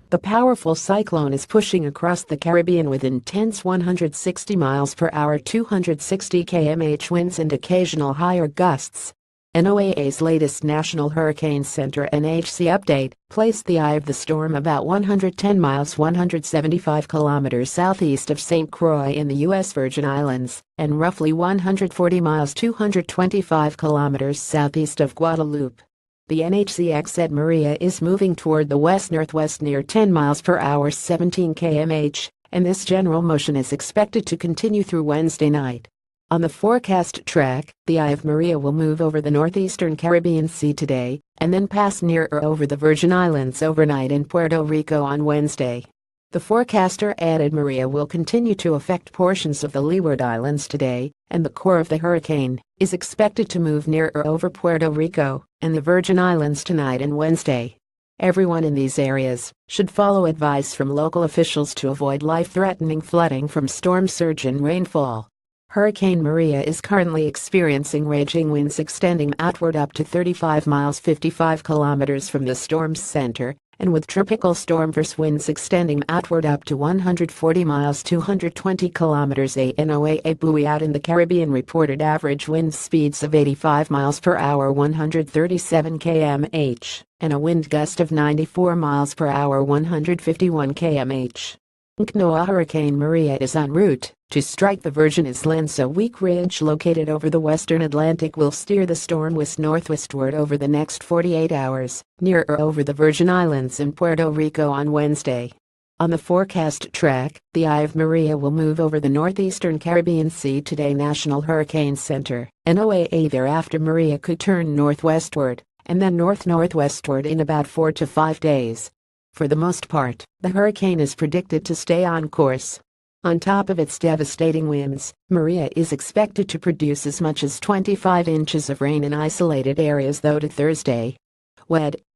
The powerful cyclone is pushing across the Caribbean with intense 160 miles per hour 260 km/h winds and occasional higher gusts. NOAA's latest National Hurricane Center (NHC) update placed the eye of the storm about 110 miles 175 kilometers southeast of St. Croix in the U.S. Virgin Islands and roughly 140 miles 225 kilometers southeast of Guadeloupe. The NHCX said Maria is moving toward the west-northwest near 10 miles per hour 17 km/h, and this general motion is expected to continue through Wednesday night. On the forecast track, the eye of Maria will move over the northeastern Caribbean Sea today, and then pass near or over the Virgin Islands overnight in Puerto Rico on Wednesday. The forecaster added Maria will continue to affect portions of the Leeward Islands today, and the core of the hurricane is expected to move near or over Puerto Rico and the Virgin Islands tonight and Wednesday. Everyone in these areas should follow advice from local officials to avoid life-threatening flooding from storm surge and rainfall. Hurricane Maria is currently experiencing raging winds extending outward up to 35 miles 55 kilometers from the storm's center, and with tropical storm force winds extending outward up to 140 miles 220 kilometers. A NOAA buoy out in the Caribbean reported average wind speeds of 85 miles per hour 137 km/h, and a wind gust of 94 miles per hour 151 km/h. noaa Hurricane Maria is en route to strike the Virgin Islands. A weak ridge located over the western Atlantic will steer the storm west-northwestward over the next 48 hours, near or over the Virgin Islands and Puerto Rico on Wednesday. On the forecast track, the eye of Maria will move over the northeastern Caribbean Sea today. National Hurricane Center (NOAA). Thereafter Maria could turn northwestward and then north-northwestward in about 4 to 5 days. For the most part, the hurricane is predicted to stay on course. On top of its devastating winds, Maria is expected to produce as much as 25 inches of rain in isolated areas. Though to Thursday,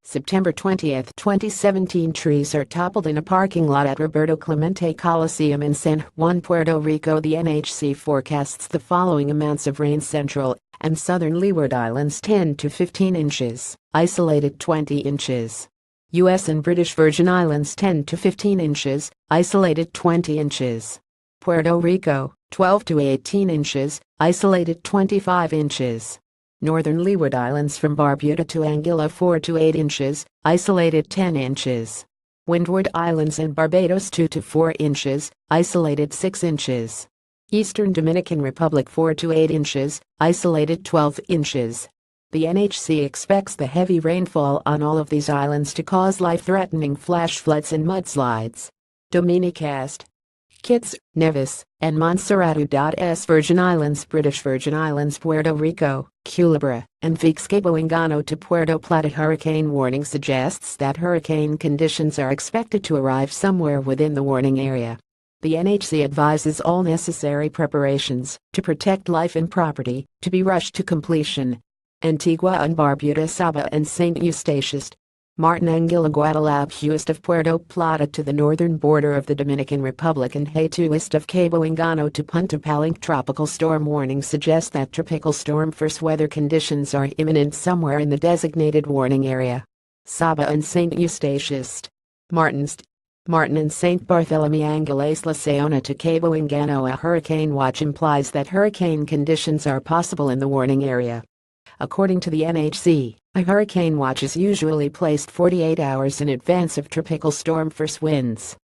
September 20, 2017, trees are toppled in a parking lot at Roberto Clemente Coliseum in San Juan, Puerto Rico. The NHC forecasts the following amounts of rain: central and southern Leeward Islands 10 to 15 inches, isolated 20 inches. U.S. and British Virgin Islands 10 to 15 inches, isolated 20 inches. Puerto Rico 12 to 18 inches, isolated 25 inches. Northern Leeward Islands from Barbuda to Anguilla 4 to 8 inches, isolated 10 inches. Windward Islands and Barbados 2 to 4 inches, isolated 6 inches. Eastern Dominican Republic 4 to 8 inches, isolated 12 inches. The NHC expects the heavy rainfall on all of these islands to cause life-threatening flash floods and mudslides. Dominicas, Kitts, Nevis, and Montserrat. Virgin Islands, British Virgin Islands, Puerto Rico, Culebra, and Vix Cabo Engano to Puerto Plata. Hurricane warning suggests that hurricane conditions are expected to arrive somewhere within the warning area. The NHC advises all necessary preparations to protect life and property to be rushed to completion. Antigua and Barbuda, Saba and St. Eustatius, Martin, Anguilla, Guadeloupe west of Puerto Plata to the northern border of the Dominican Republic, and Haiti west of Cabo Engano to Punta Palenque. Tropical storm warning suggests that tropical storm force weather conditions are imminent somewhere in the designated warning area. Saba and St. Eustatius, Martin and St. Barthélemy, Anguilla, Isla Saona to Cabo Engano. A hurricane watch implies that hurricane conditions are possible in the warning area. According to the NHC, a hurricane watch is usually placed 48 hours in advance of tropical storm force winds.